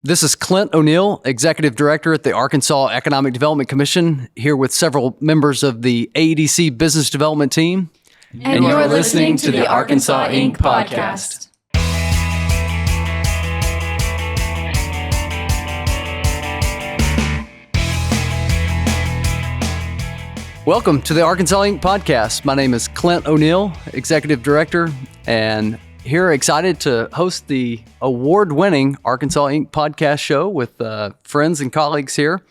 This is Clint O'Neill, Executive Director at the Arkansas Economic Development Commission, here with several members of the AEDC Business Development team. And you're listening to the Arkansas Inc. podcast. Welcome to the Arkansas Inc. podcast. My name is Clint O'Neill, Executive Director, and here excited to host the award-winning Arkansas Inc. podcast show with friends and colleagues here.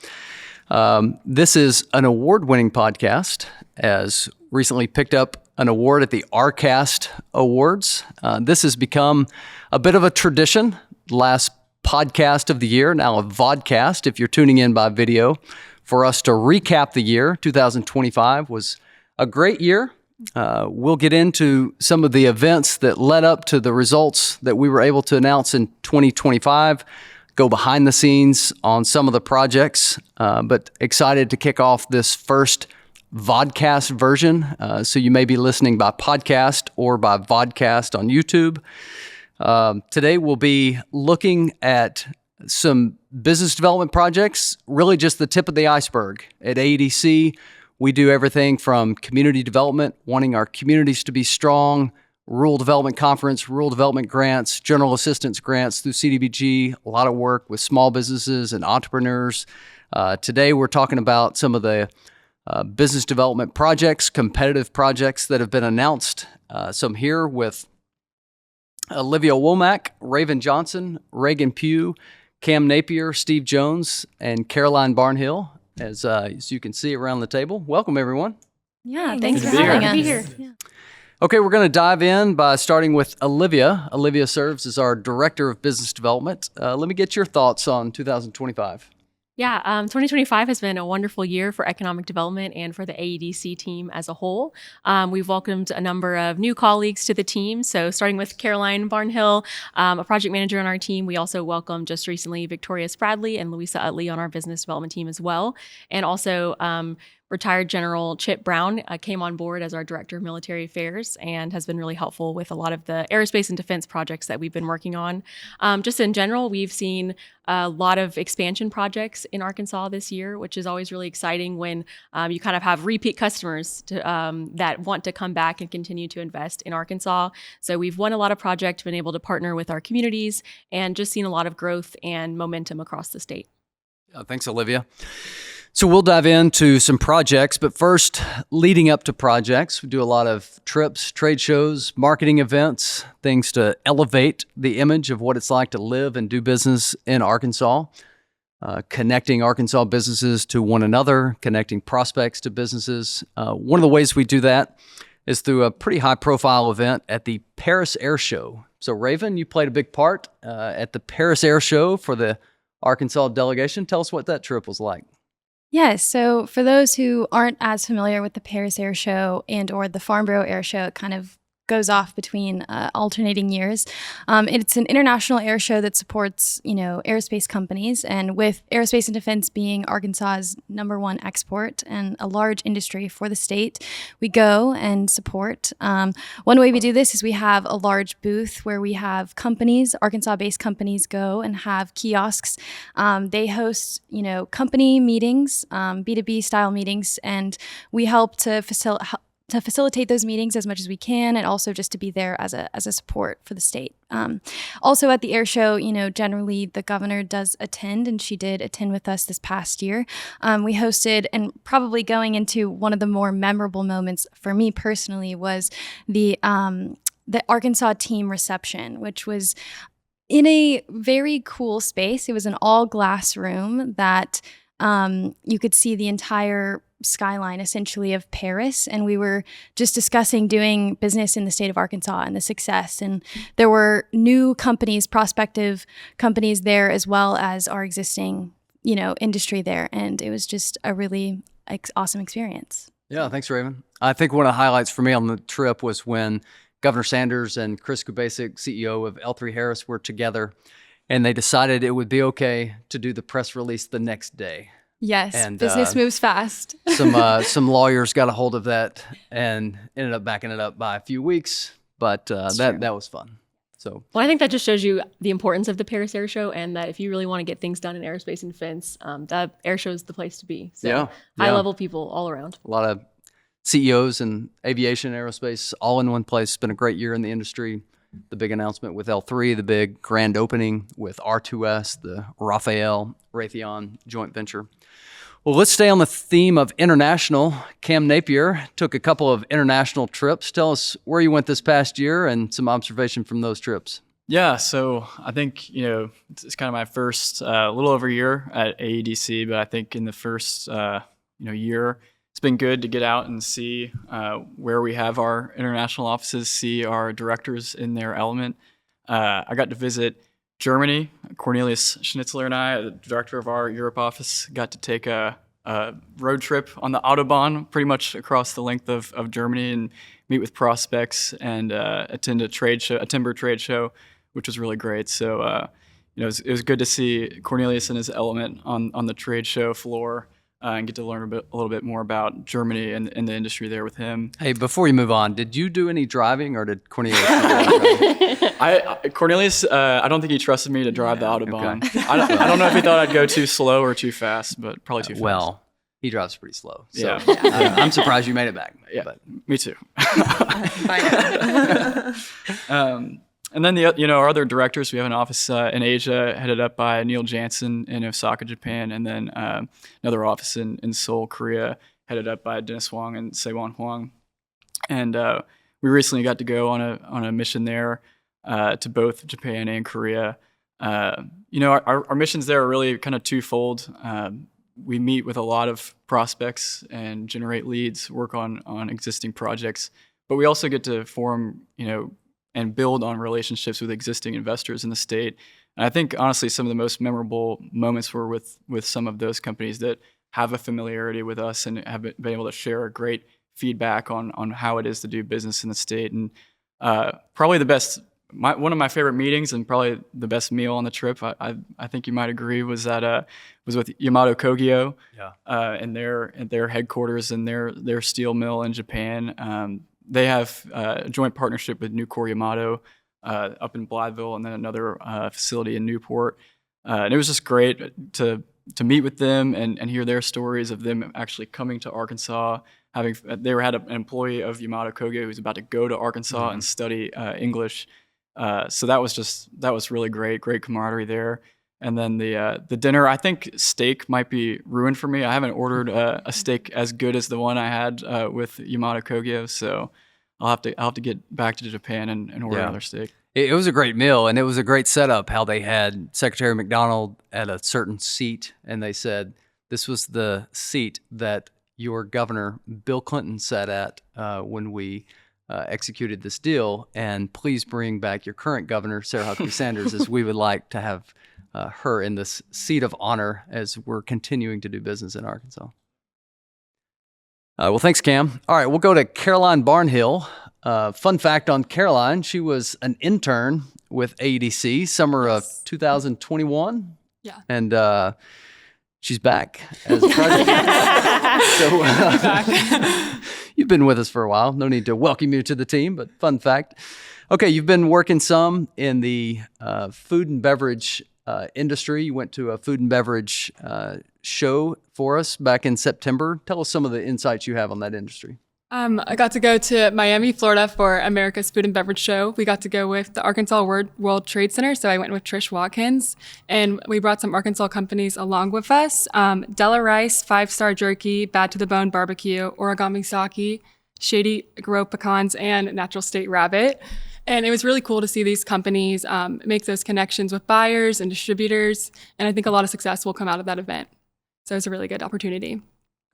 This is an award-winning podcast, as recently picked up an award at the RCAST Awards. This has become a bit of a tradition. Last podcast of the year, now a vodcast if you're tuning in by video, for us to recap the year. 2025 was a great year. We'll get into some of the events that led up to the results that we were able to announce in 2025, go behind the scenes on some of the projects, but excited to kick off this first vodcast version. So you may be listening by podcast or by vodcast on YouTube. Today we'll be looking at some business development projects, really just the tip of the iceberg. At AEDC, we do everything from community development, wanting our communities to be strong, rural development conference, rural development grants, general assistance grants through CDBG, a lot of work with small businesses and entrepreneurs. Today, we're talking about some of the business development projects, competitive projects that have been announced. So I'm here with Olivia Womack, Raven Johnson, Reagan Pugh, Cam Napier, Steve Jones, and Caroline Barnhill, as you can see around the table. Welcome, everyone. Yeah, thanks for having us. Here. Yeah. Okay, we're going to dive in by starting with Olivia. Olivia serves as our Director of Business Development. Let me get your thoughts on 2025. Yeah, 2025 has been a wonderful year for economic development and for the AEDC team as a whole. We've welcomed a number of new colleagues to the team. So starting with Caroline Barnhill, a project manager on our team. We also welcomed just recently Victoria Spradley and Louisa Utley on our business development team as well. And also retired General Chip Brown came on board as our Director of Military Affairs and has been really helpful with a lot of the aerospace and defense projects that we've been working on. Just in general, we've seen a lot of expansion projects in Arkansas this year, which is always really exciting when you kind of have repeat customers that want to come back and continue to invest in Arkansas. So we've won a lot of projects, been able to partner with our communities, and just seen a lot of growth and momentum across the state. Thanks, Olivia. So we'll dive into some projects, but first, leading up to projects, we do a lot of trips, trade shows, marketing events, things to elevate the image of what it's like to live and do business in Arkansas, connecting Arkansas businesses to one another, connecting prospects to businesses. One of the ways we do that is through a pretty high-profile event at the Paris Air Show. So Raven, you played a big part at the Paris Air Show for the Arkansas delegation. Tell us what that trip was like. Yes, so for those who aren't as familiar with the Paris Air Show and or the Farnborough Air Show, it kind of goes off between alternating years. It's an international air show that supports, aerospace companies, and with aerospace and defense being Arkansas's #1 export and a large industry for the state, we go and support. One way we do this is we have a large booth where we have companies, Arkansas-based companies, go and have kiosks. They host, company meetings, B2B style meetings, and we help to facilitate those meetings as much as we can, and also just to be there as a support for the state. Also at the air show, generally the governor does attend, and she did attend with us this past year. We hosted, and probably going into one of the more memorable moments for me personally was the Arkansas team reception, which was in a very cool space. It was an all glass room that you could see the entire skyline essentially of Paris, and we were just discussing doing business in the state of Arkansas and the success, and there were new companies, prospective companies there, as well as our existing industry there, and it was just a really awesome experience. Yeah, thanks, Raven. I think one of the highlights for me on the trip was when Governor Sanders and Chris Kubasik, CEO of L3 Harris, were together, and they decided it would be okay to do the press release the next day. Yes, and business moves fast. Some lawyers got a hold of that and ended up backing it up by a few weeks, but that was fun. So, well, I think that just shows you the importance of the Paris Air Show, and that if you really want to get things done in aerospace and defense, that air show is the place to be. So high level people all around. A lot of CEOs in aviation, aerospace, all in one place. It's been a great year in the industry. The big announcement with L3, the big grand opening with R2S, the Rafael Raytheon joint venture. Well, let's stay on the theme of international. Cam Napier took a couple of international trips. Tell us where you went this past year and some observation from those trips. Yeah, so I think, it's kind of my first, little over a year at AEDC, but I think in the first, year, it's been good to get out and see where we have our international offices, see our directors in their element. I got to visit Germany. Cornelius Schnitzler and I, the director of our Europe office, got to take a road trip on the Autobahn pretty much across the length of Germany and meet with prospects and attend a timber trade show, which was really great. So, it was good to see Cornelius in his element on the trade show floor and get to learn a little bit more about Germany and the industry there with him. Hey, before you move on, did you do any driving or did Cornelius do driving? Cornelius, I don't think he trusted me to drive the Autobahn. Okay. I don't know if he thought I'd go too slow or too fast, but probably too fast. Well, he drives pretty slow. So Yeah. I'm surprised you made it back. Yeah, But me too. And then our other directors, we have an office in Asia headed up by Neil Jansen in Osaka, Japan, and then another office in Seoul, Korea, headed up by Dennis Wong and Sewon Huang. And we recently got to go on a mission there to both Japan and Korea. Our missions there are really kind of twofold. We meet with a lot of prospects and generate leads, work on existing projects, but we also get to form, and build on relationships with existing investors in the state. And I think, honestly, some of the most memorable moments were with some of those companies that have a familiarity with us and have been able to share great feedback on how it is to do business in the state. And probably one of my favorite meetings and probably the best meal on the trip, I think you might agree, was with Yamato Kogyo and their headquarters and their steel mill in Japan. They have a joint partnership with Nucor Yamato up in Blytheville, and then another facility in Newport. And it was just great to meet with them and hear their stories of them actually coming to Arkansas. They had an employee of Yamato Kogyo who's about to go to Arkansas and study English. So that was really great camaraderie there. And then the dinner, I think steak might be ruined for me. I haven't ordered a steak as good as the one I had with Yamato Kogyo, so I'll have to get back to Japan and order another steak. It was a great meal, and it was a great setup how they had Secretary McDonald at a certain seat, and they said, this was the seat that your governor, Bill Clinton, sat at when we executed this deal, and please bring back your current governor, Sarah Huckabee Sanders, as we would like to have her in this seat of honor as we're continuing to do business in Arkansas. Well, thanks, Cam. All right, we'll go to Caroline Barnhill. Fun fact on Caroline, she was an intern with AEDC summer of 2021. Yeah. And she's back as president. So you've been with us for a while. No need to welcome you to the team, but fun fact. Okay, you've been working some in the food and beverage industry. You went to a food and beverage show for us back in September. Tell us some of the insights you have on that industry. I got to go to Miami, Florida for America's Food and Beverage Show. We got to go with the Arkansas World Trade Center, so I went with Trish Watkins, and we brought some Arkansas companies along with us. Della Rice, 5-Star Jerky, Bad to the Bone Barbecue, Origami Sake, Shady Grow Pecans, and Natural State Rabbit. And it was really cool to see these companies make those connections with buyers and distributors, and I think a lot of success will come out of that event. So it's a really good opportunity.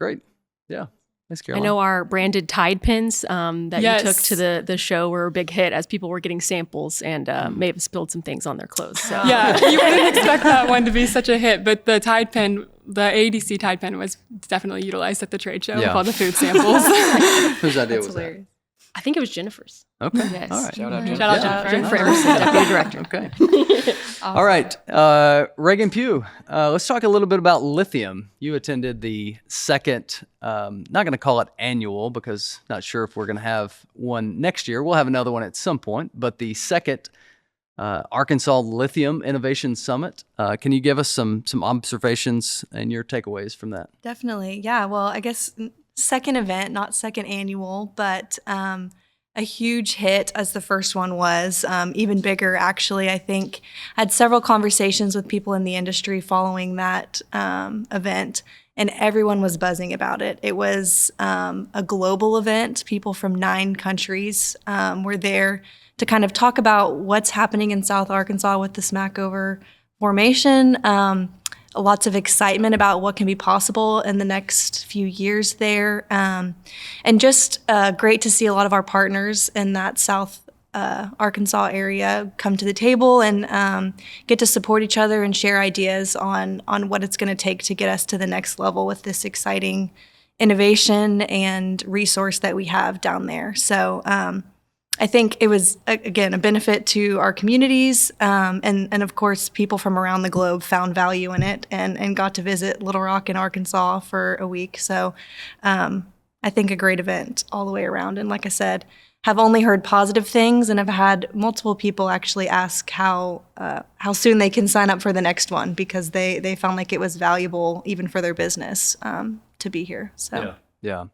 Great. Yeah. Thanks, I Caroline. know our branded Tide pins that Yes. you took to the show were a big hit as people were getting samples and may have spilled some things on their clothes. So. Yeah, you wouldn't expect that one to be such a hit, but the Tide pen, the AEDC Tide pen was definitely utilized at the trade show with all the food samples. Whose idea That's was hilarious. I think it was Jennifer's. that? Okay. Yes. All right. Shout out, Shout out Jennifer. Jennifer. Jennifer Emerson, Deputy Director. Okay. All right. Reagan Pugh, let's talk a little bit about lithium. You attended the second, not going to call it annual because not sure if we're going to have one next year. We'll have another one at some point, but the second Arkansas Lithium Innovation Summit. Can you give us some observations and your takeaways from that? Definitely. Yeah. Well, I guess second event, not second annual, but a huge hit as the first one was. Even bigger, actually. I think I had several conversations with people in the industry following that event, and everyone was buzzing about it. It was a global event. People from 9 countries were there to kind of talk about what's happening in South Arkansas with the Smackover formation. Lots of excitement about what can be possible in the next few years there. And just great to see a lot of our partners in that South Arkansas area come to the table and get to support each other and share ideas on what it's going to take to get us to the next level with this exciting innovation and resource that we have down there. So I think it was, again, a benefit to our communities, and of course, people from around the globe found value in it and got to visit Little Rock in Arkansas for a week. So I think a great event all the way around. And like I said, have only heard positive things and have had multiple people actually ask how soon they can sign up for the next one because they found like it was valuable even for their business to be here. So Yeah.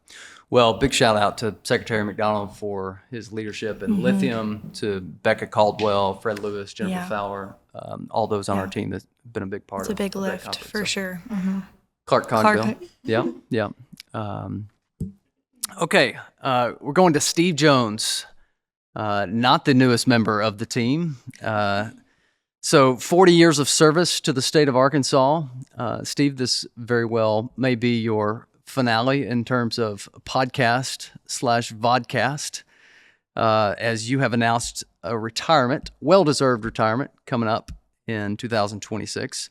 Well, big shout out to Secretary McDonald for his leadership in lithium, to Becca Caldwell, Fred Lewis, Jennifer Fowler, all those on our team that's been a big part of it. It's a big lift for sure. Clark Cogbill. Yeah. Okay, we're going to Steve Jones, not the newest member of the team. So 40 years of service to the state of Arkansas. Steve, this very well may be your finale in terms of podcast/vodcast, as you have announced a retirement, well-deserved retirement, coming up in 2026.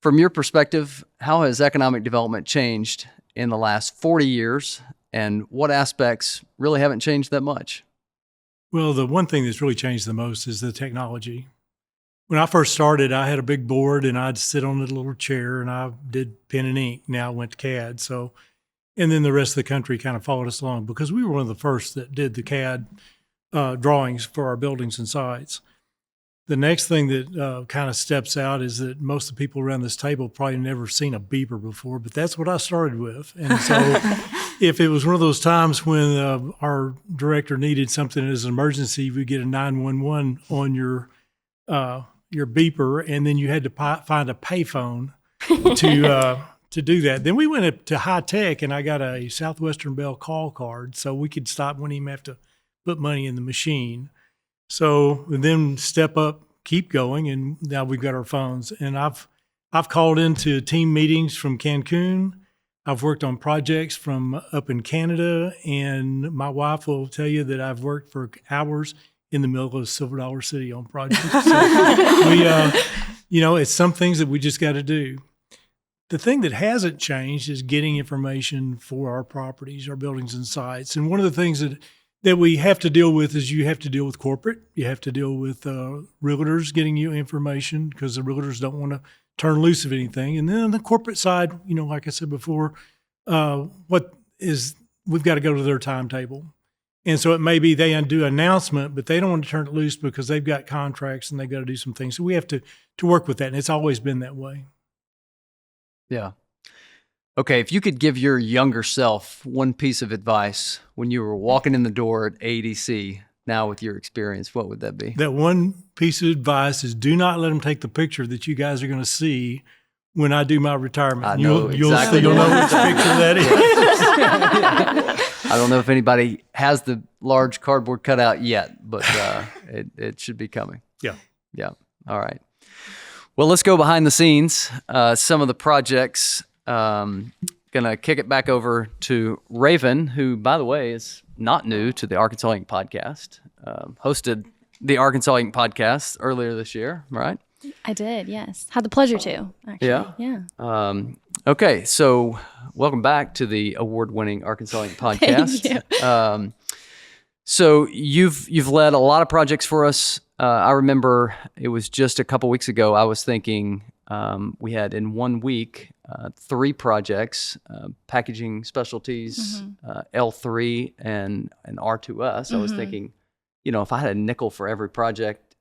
From your perspective, how has economic development changed in the last 40 years, and what aspects really haven't changed that much? Well, the one thing that's really changed the most is the technology. When I first started, I had a big board and I'd sit on a little chair and I did pen and ink. Now I went to CAD. And then the rest of the country kind of followed us along because we were one of the first that did the CAD drawings for our buildings and sites. The next thing that kind of steps out is that most of the people around this table probably never seen a beeper before, but that's what I started with. And so if it was one of those times when our director needed something as an emergency, we'd get a 911 on your beeper, and then you had to find a payphone to do that. Then we went up to high tech, and I got a Southwestern Bell call card, so we could stop when even have to put money in the machine. So then step up, keep going, and now we've got our phones. And I've called into team meetings from Cancun. I've worked on projects from up in Canada, and my wife will tell you that I've worked for hours in the middle of Silver Dollar City on projects. So we, it's some things that we just got to do. The thing that hasn't changed is getting information for our properties, our buildings and sites. And one of the things that we have to deal with is you have to deal with corporate. You have to deal with realtors getting you information because the realtors don't want to turn loose of anything. And then on the corporate side, like I said before, we've got to go to their timetable. And so it may be they do an announcement, but they don't want to turn it loose because they've got contracts and they've got to do some things. So we have to work with that. And it's always been that way. Yeah. Okay, if you could give your younger self one piece of advice when you were walking in the door at AEDC, now with your experience, what would that be? That one piece of advice is do not let them take the picture that you guys are going to see when I do my retirement. I know You'll know which picture that is. I don't know if anybody has the large cardboard cutout yet, but it should be coming. Yeah. All right. Well, let's go behind the scenes. Some of the projects. Gonna kick it back over to Raven, who, by the way, is not new to the Arkansas Inc. podcast. Hosted the Arkansas Inc. podcast earlier this year, right? I did, yes. Had the pleasure to, actually. Yeah. Okay, so welcome back to the award-winning Arkansas Inc. podcast. Thank you. So you've led a lot of projects for us. I remember it was just a couple weeks ago. I was thinking we had in 1 week 3 projects: packaging specialties, L3, and R2S. I was thinking, if I had a nickel for every project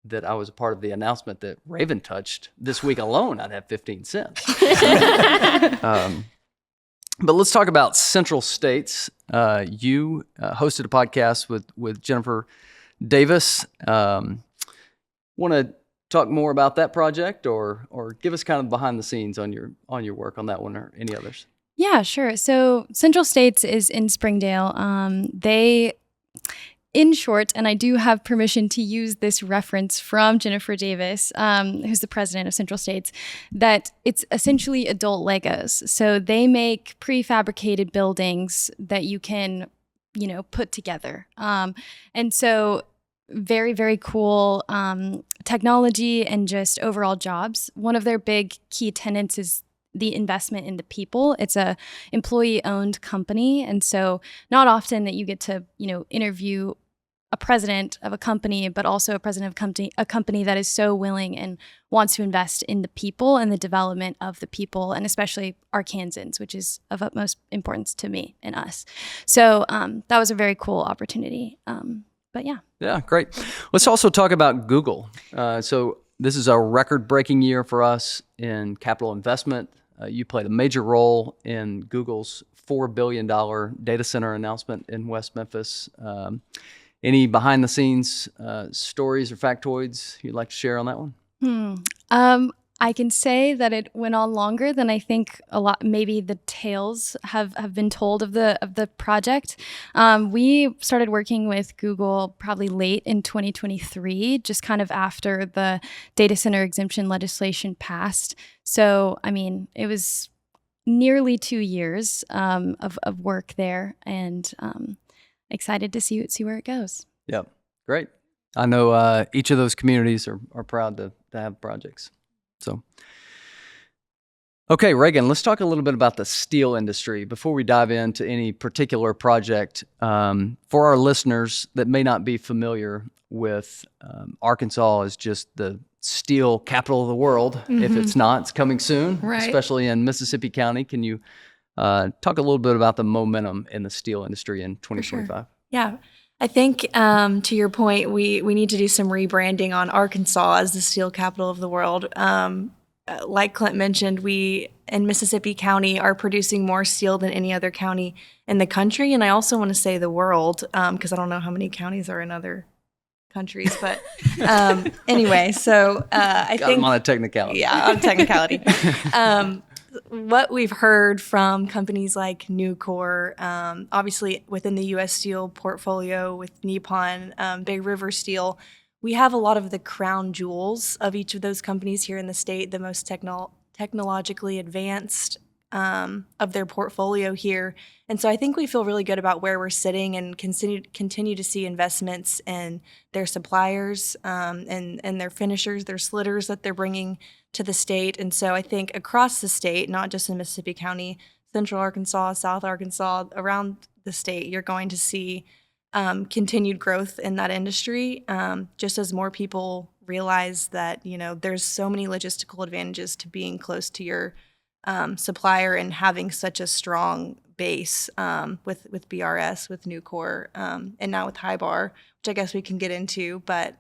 that I was a part of the announcement that Raven touched this week alone, I'd have 15 cents. But let's talk about Central States. You hosted a podcast with Jennifer Davis. Want to talk more about that project, or give us kind of behind the scenes on your work on that one, or any others? Yeah, sure. So Central States is in Springdale. They, in short, and I do have permission to use this reference from Jennifer Davis, who's the president of Central States, that it's essentially adult Legos. So they make prefabricated buildings that you can, put together. And so very, very cool technology and just overall jobs. One of their big key tenets is the investment in the people. It's a employee-owned company, and so not often that you get to, interview a president of a company, but also a president of a company that is so willing and wants to invest in the people and the development of the people, and especially Arkansans, which is of utmost importance to me and us. So that was a very cool opportunity. But yeah. Yeah, great. Let's also talk about Google. So this is a record-breaking year for us in capital investment. You played a major role in Google's $4 billion data center announcement in West Memphis. Any behind-the-scenes stories or factoids you'd like to share on that one? I can say that it went on longer than I think a lot. Maybe the tales have been told of the project. We started working with Google probably late in 2023, just kind of after the data center exemption legislation passed. So, it was nearly 2 years of work there, and excited to see where it goes. Yep, great. I know each of those communities are proud to have projects. So, okay, Reagan, let's talk a little bit about the steel industry before we dive into any particular project. For our listeners that may not be familiar with Arkansas as just the steel capital of the world, if it's not, it's coming soon, Right. especially in Mississippi County. Can you talk a little bit about the momentum in the steel industry in 2025? Yeah. I think to your point, we need to do some rebranding on Arkansas as the steel capital of the world. Like Clint mentioned, we in Mississippi County are producing more steel than any other county in the country. And I also want to say the world, because I don't know how many counties are in other countries. But anyway, so I Got think— them on a technicality. Yeah, on technicality. What we've heard from companies like Nucor, obviously within the U.S. Steel portfolio with Nippon, Big River Steel, we have a lot of the crown jewels of each of those companies here in the state, the most technologically advanced of their portfolio here. And so I think we feel really good about where we're sitting and continue to see investments in their suppliers and their finishers, their slitters that they're bringing to the state. And so I think across the state, not just in Mississippi County, Central Arkansas, South Arkansas, around the state, you're going to see continued growth in that industry, just as more people realize that, there's so many logistical advantages to being close to your supplier and having such a strong base with BRS, with Nucor, and now with Hybar, which I guess we can get into, but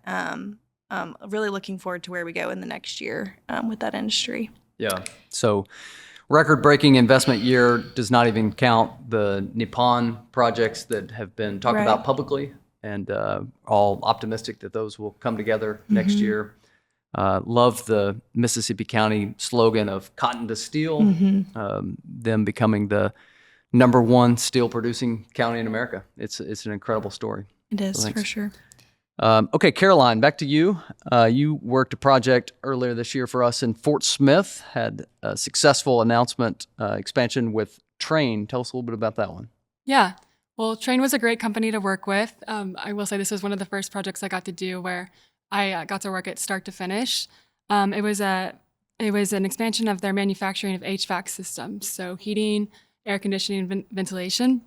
really looking forward to where we go in the next year with that industry. Yeah. So record-breaking investment year does not even count the Nippon projects that have been talked Right. about publicly, and all optimistic that those will come together next year. Love the Mississippi County slogan of cotton to steel, them becoming the #1 steel producing county in America. It's an incredible story. It is, So thanks. for sure. Okay, Caroline, back to you. You worked a project earlier this year for us in Fort Smith, had a successful announcement expansion with Train. Tell us a little bit about that one. Yeah. Well, Train was a great company to work with. I will say this was one of the first projects I got to do where I got to work at start to finish. It was an expansion of their manufacturing of HVAC systems, so heating, air conditioning, ventilation.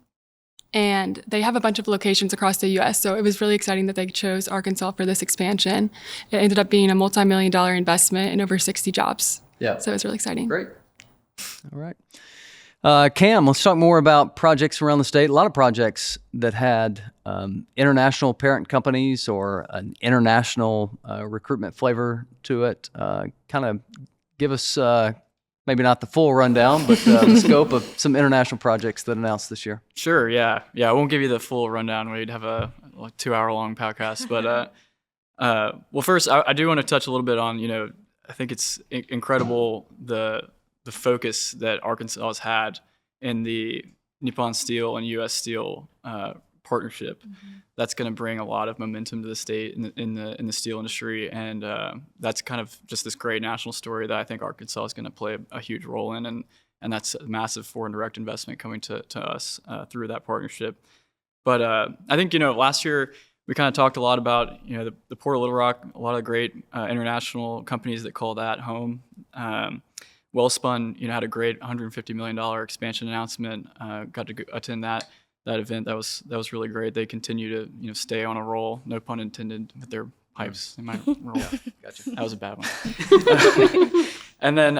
And they have a bunch of locations across the U.S., so it was really exciting that they chose Arkansas for this expansion. It ended up being a multi-million-dollar investment and over 60 jobs. Yeah. So it was really exciting. Great. All right. Cam, let's talk more about projects around the state. A lot of projects that had international parent companies or an international recruitment flavor to it. Kind of give us maybe not the full rundown, but the scope of some international projects that announced this year. Sure, yeah. I won't give you the full rundown. We'd have a 2-hour-long podcast. But well, first, I do want to touch a little bit on, I think it's incredible the focus that Arkansas has had in the Nippon Steel and U.S. Steel partnership. That's going to bring a lot of momentum to the state in the steel industry, and that's kind of just this great national story that I think Arkansas is going to play a huge role in, and that's a massive foreign direct investment coming to us through that partnership. But I think last year we kind of talked a lot about the Port of Little Rock, a lot of great international companies that call that home. Wellspun, had a great $150 million expansion announcement. Got to attend that event. That was really great. They continue to stay on a roll. No pun intended with their pipes. They might roll. Yeah, gotcha. That was a bad one. And then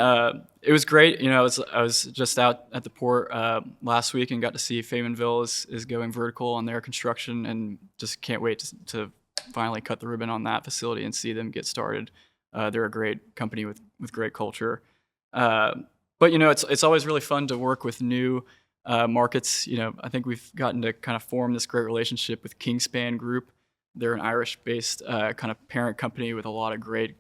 it was great. I was just out at the port last week and got to see Faymanville is going vertical on their construction, and just can't wait to finally cut the ribbon on that facility and see them get started. They're a great company with great culture. But it's always really fun to work with new markets. I think we've gotten to kind of form this great relationship with Kingspan Group. They're an Irish-based kind of parent company with a lot of great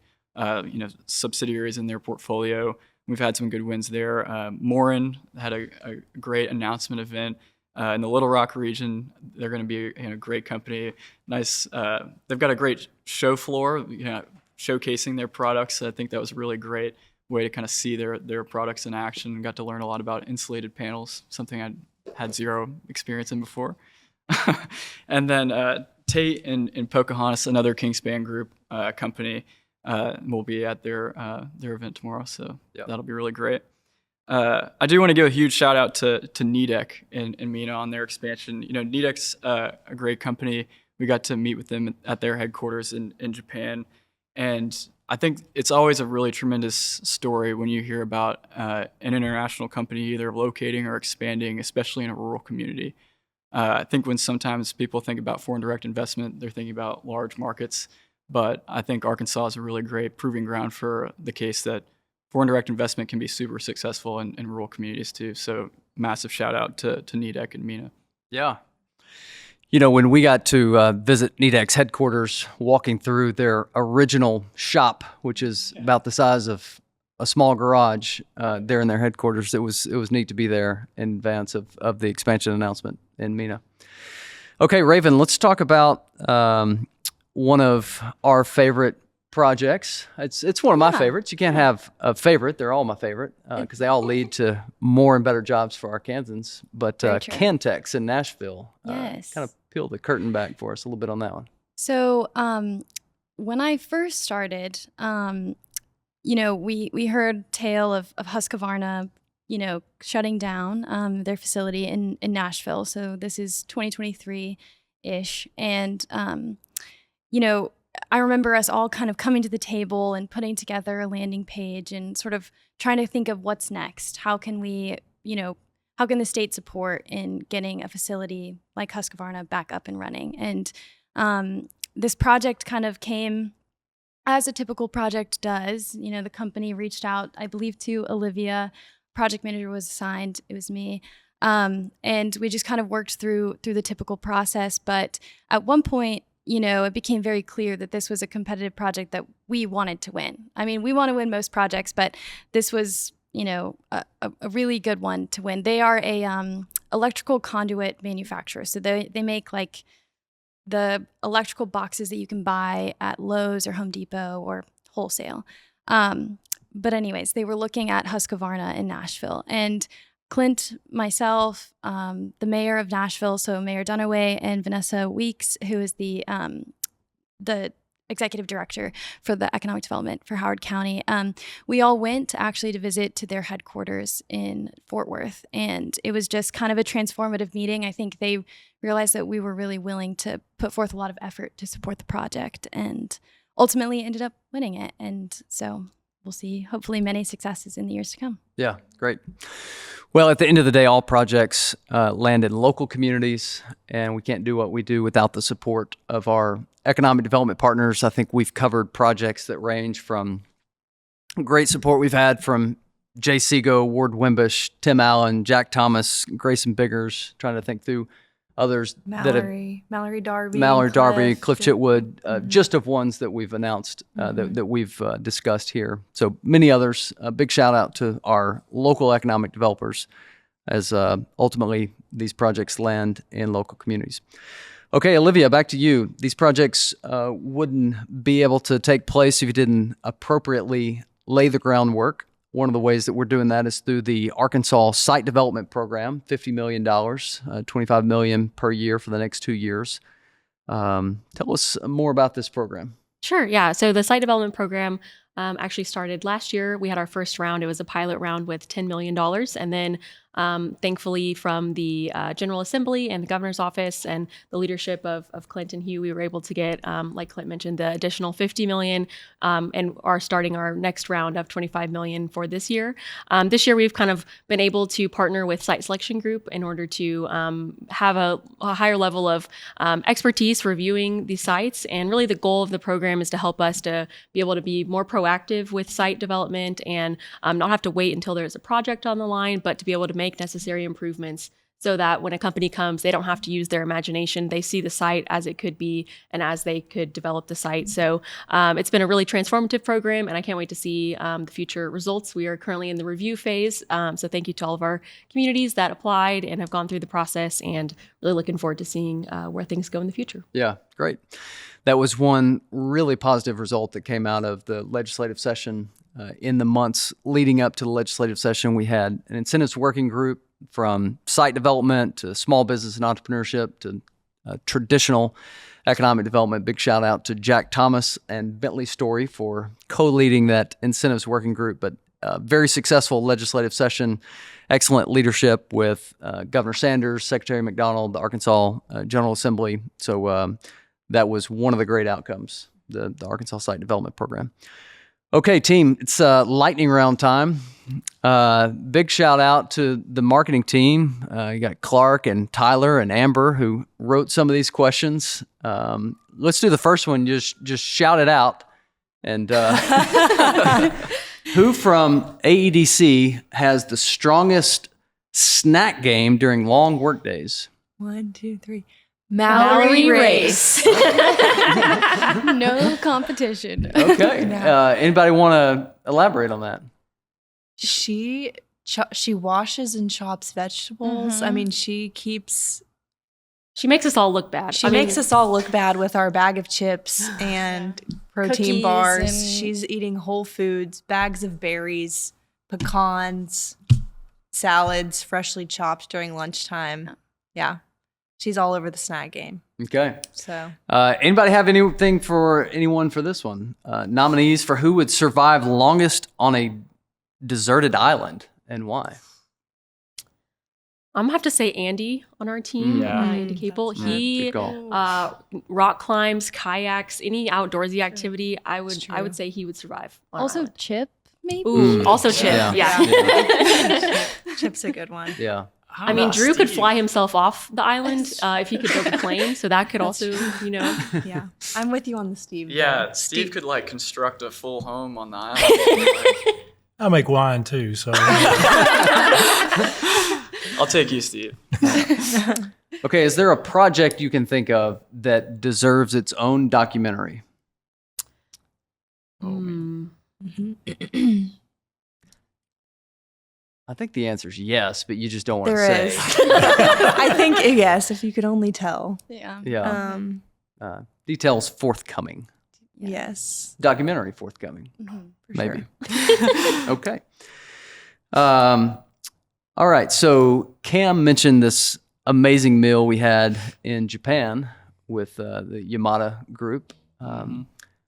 subsidiaries in their portfolio. We've had some good wins there. Morin had a great announcement event in the Little Rock region. They're going to be a great company. Nice. They've got a great show floor, showcasing their products. I think that was a really great way to kind of see their products in action. Got to learn a lot about insulated panels, something I'd had zero experience in before. And then Tate and Pocahontas, another Kingspan Group company, will be at their event tomorrow. So that'll be really great. I do want to give a huge shout out to Nidec and Mina on their expansion. Nidec's a great company. We got to meet with them at their headquarters in Japan. And I think it's always a really tremendous story when you hear about an international company either locating or expanding, especially in a rural community. I think when sometimes people think about foreign direct investment, they're thinking about large markets. But I think Arkansas is a really great proving ground for the case that foreign direct investment can be super successful in rural communities too. So massive shout out to Nidec and Mina. Yeah. When we got to visit Nidec's headquarters, walking through their original shop, which is about the size of a small garage there in their headquarters, it was neat to be there in advance of the expansion announcement in Mina. Okay, Raven, let's talk about one of our favorite projects. It's one of my favorites. You can't have a favorite. They're all my favorite because they all lead to more and better jobs for Arkansans. But Cantex in Nashville, kind of peel the curtain back for us a little bit on that one. So when I first started, we heard tale of Husqvarna, shutting down their facility in Nashville. So this is 2023-ish. And, I remember us all kind of coming to the table and putting together a landing page and sort of trying to think of what's next. How can we, how can the state support in getting a facility like Husqvarna back up and running? And this project kind of came as a typical project does. The company reached out, I believe, to Olivia. Project manager was assigned. It was me. And we just kind of worked through the typical process. But at one point, it became very clear that this was a competitive project that we wanted to win. I mean, we want to win most projects, but this was, a really good one to win. They are a electrical conduit manufacturer. So they make like the electrical boxes that you can buy at Lowe's or Home Depot or wholesale. But anyways, they were looking at Husqvarna in Nashville. And Clint, myself, the mayor of Nashville, so Mayor Dunaway, and Vanessa Weeks, who is the executive director for the economic development for Howard County, we all went actually to visit to their headquarters in Fort Worth. And it was just kind of a transformative meeting. I think they realized that we were really willing to put forth a lot of effort to support the project, and ultimately ended up winning it. And so we'll see hopefully many successes in the years to come. Yeah, great. Well, at the end of the day, all projects land in local communities, and we can't do what we do without the support of our economic development partners. I think we've covered projects that range from great support we've had from Jay Seago, Ward Wimbush, Tim Allen, Jack Thomas, Grayson Biggers, trying to think through others Mallory Darby, Cliff Chitwood, just of ones that we've announced, that we've discussed here. So many others. A big shout out to our local economic developers as ultimately these projects land in local communities. Okay, Olivia, back to you. These projects wouldn't be able to take place if you didn't appropriately lay the groundwork. One of the ways that we're doing that is through the Arkansas Site Development Program, $50 million, $25 million per year for the next 2 years. Tell us more about this program. Sure. Yeah. So the site development program actually started last year. We had our first round. It was a pilot round with $10 million. And then thankfully from the General Assembly and the governor's office and the leadership of Clint and Hugh, we were able to get, like Clint mentioned, the additional $50 million and are starting our next round of $25 million for this year. This year, we've kind of been able to partner with Site Selection Group in order to have a higher level of expertise reviewing these sites. And really the goal of the program is to help us to be able to be more proactive with site development and not have to wait until there's a project on the line, but to be able to make necessary improvements so that when a company comes, they don't have to use their imagination. They see the site as it could be and as they could develop the site. So it's been a really transformative program, and I can't wait to see the future results. We are currently in the review phase. So thank you to all of our communities that applied and have gone through the process, and really looking forward to seeing where things go in the future. Yeah, great. That was one really positive result that came out of the legislative session. In the months leading up to the legislative session, we had an incentives working group from site development to small business and entrepreneurship to traditional economic development. Big shout out to Jack Thomas and Bentley Story for co-leading that incentives working group. But very successful legislative session, excellent leadership with Governor Sanders, Secretary McDonald, the Arkansas General Assembly. So that was one of the great outcomes, the Arkansas Site Development Program. Okay, team, it's lightning round time. Big shout out to the marketing team. You got Clark and Tyler and Amber who wrote some of these questions. Let's do the first one. Just shout it out. And who from AEDC has the strongest snack game during long work days? 1, 2, 3. Mallory Race. No competition. Okay. Anybody want to elaborate on that? She washes and chops vegetables. I mean, she makes us all look bad. makes us all look bad with our bag of chips and protein Cookies bars. and- She's eating whole foods, bags of berries, pecans, salads, freshly chopped during lunchtime. Yeah. She's all over the snack game. Okay. So Anybody have anything for anyone for this one? Nominees for who would survive longest on a deserted island and why? I'm gonna have to say Andy on our team, Andy Capel. He good call. rock climbs, kayaks, any outdoorsy activity. I would say he would survive. On our Also, island. Chip, maybe? Ooh, also Chip. Yeah. Chip's a good one. Yeah. I mean, Drew could fly himself off the island if he could build a plane. So that could also, Yeah. I'm with you on the Steve. Yeah, though. Steve could like construct a full home on the island. I make wine too, so I'll take you, Steve. Okay, is there a project you can think of that deserves its own documentary? I think the answer is yes, but you just don't want to There say. is. I think yes, if you could only tell. Yeah. Yeah. Details forthcoming. Yes. Documentary forthcoming. For Maybe. sure. Okay. All right. So Cam mentioned this amazing meal we had in Japan with the Yamada group.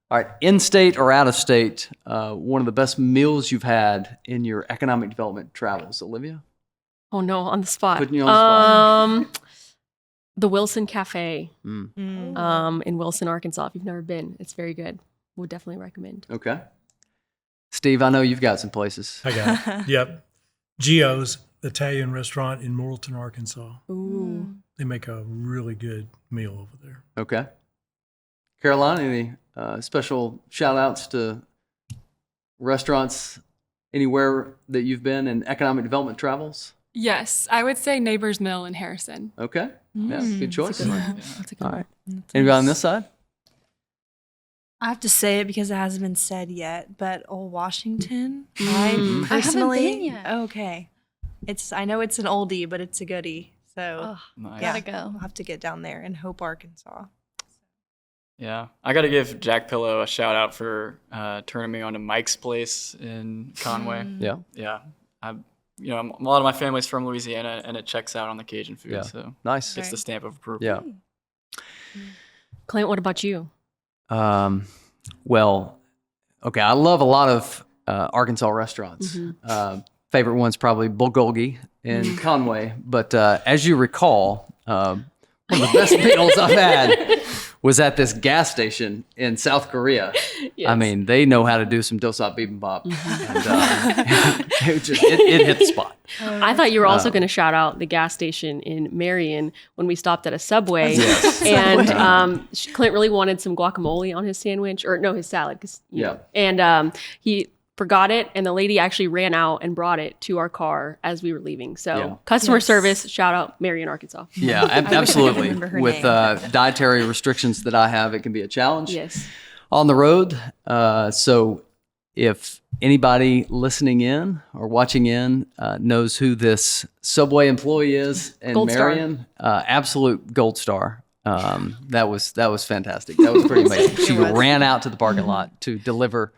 All right. In-state or out-of-state, one of the best meals you've had in your economic development travels, Olivia? Oh no, on the spot. Putting you on the spot. The Wilson Cafe Mm. in Wilson, Arkansas. If you've never been, it's very good. Would definitely recommend. Okay. Steve, I know you've got some places. I got it. Yep. Geo's. Italian restaurant in Morrilton, Arkansas. Ooh. They make a really good meal over there. Okay. Caroline, any special shout outs to restaurants anywhere that you've been in economic development travels? Yes, I would say Neighbors Mill in Harrison. Okay. Yeah, good choice. That's a good All one. right. Anybody on this side? I have to say it because it hasn't been said yet, but Old Washington, I haven't personally, been yet. okay. I know it's an oldie, but it's a goodie. So Oh, Nice. gotta go. I'll have to get down there in Hope, Arkansas. Yeah, I got to give Jack Pillow a shout out for turning me on to Mike's Place in Conway. Yeah. Yeah, a lot of my family's from Louisiana, and it checks out on the Cajun food. Yeah. So Nice. gets the stamp of approval. Yeah. Clint, what about you? Well, okay. I love a lot of Arkansas restaurants. Favorite one's probably Bulgogi in Conway. But as you recall, one of the best meals I've had was at this gas station in South Korea. Yes. I mean, they know how to do some dosap bibimbap. And, it hit the spot. I thought you were also going to shout out the gas station in Marion when we stopped at a Subway. Yes. And Clint really wanted some guacamole on his sandwich, or no, his salad. And he forgot it, and the lady actually ran out and brought it to our car as we were leaving. So customer service, shout out Marion, Arkansas. Yeah, absolutely. remember her With name. dietary restrictions that I have, it can be a challenge. Yes. On the road. So if anybody listening in or watching in knows who this Subway employee is in Gold star. Marion, absolute gold star. That was fantastic. That was pretty amazing. She ran out to the parking lot to deliver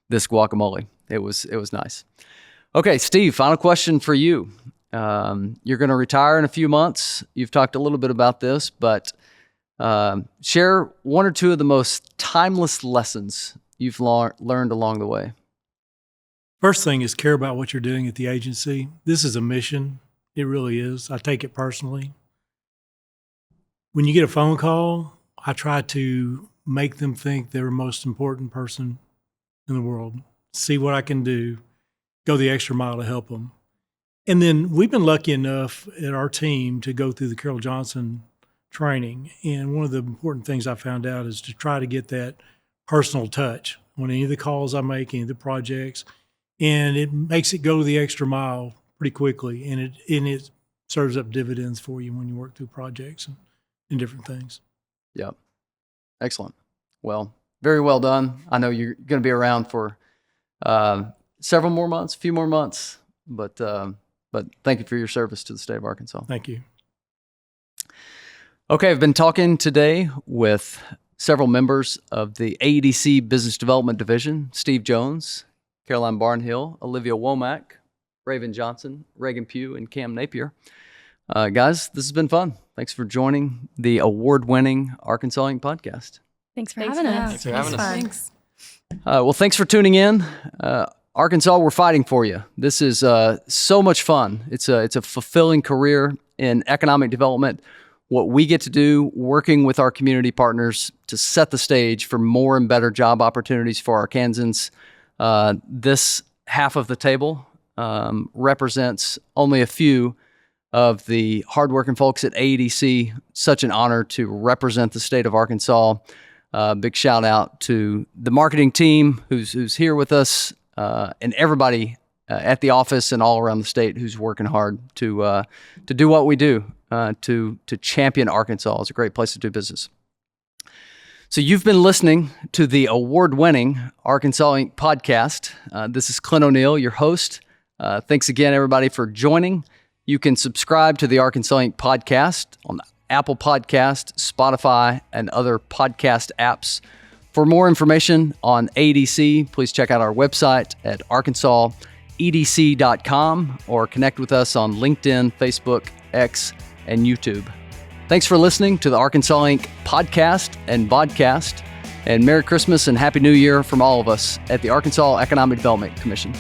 this guacamole. It was nice. Okay, Steve, final question for you. You're going to retire in a few months. You've talked a little bit about this, but share one or two of the most timeless lessons you've learned along the way. First thing is care about what you're doing at the agency. This is a mission. It really is. I take it personally. When you get a phone call, I try to make them think they're the most important person in the world. See what I can do. Go the extra mile to help them. And then we've been lucky enough at our team to go through the Carol Johnson training. And one of the important things I found out is to try to get that personal touch on any of the calls I make, any of the projects. And it makes it go the extra mile pretty quickly. And it serves up dividends for you when you work through projects and different things. Yep. Excellent. Well, very well done. I know you're going to be around for several more months, a few more months, but thank you for your service to the state of Arkansas. Thank you. Okay, I've been talking today with several members of the AEDC Business Development Division: Steve Jones, Caroline Barnhill, Olivia Womack, Raven Johnson, Reagan Pugh, and Cam Napier. Guys, this has been fun. Thanks for joining the award-winning Arkansas Inc. podcast. Thanks for Thanks having for us. Thanks for having us. Thanks. Well, thanks for tuning in. Arkansas, we're fighting for you. This is so much fun. It's a fulfilling career in economic development. What we get to do working with our community partners to set the stage for more and better job opportunities for Arkansans. This half of the table represents only a few of the hardworking folks at AEDC. Such an honor to represent the state of Arkansas. Big shout out to the marketing team who's here with us, and everybody at the office and all around the state who's working hard to do what we do, to champion Arkansas. It's a great place to do business. So you've been listening to the award-winning Arkansas Inc. podcast. This is Clint O'Neill, your host. Thanks again, everybody, for joining. You can subscribe to the Arkansas Inc. podcast on Apple Podcast, Spotify, and other podcast apps. For more information on AEDC, please check out our website at arkansasedc.com or connect with us on LinkedIn, Facebook, X, and YouTube. Thanks for listening to the Arkansas Inc. podcast and podcast, and Merry Christmas and Happy New Year from all of us at the Arkansas Economic Development Commission.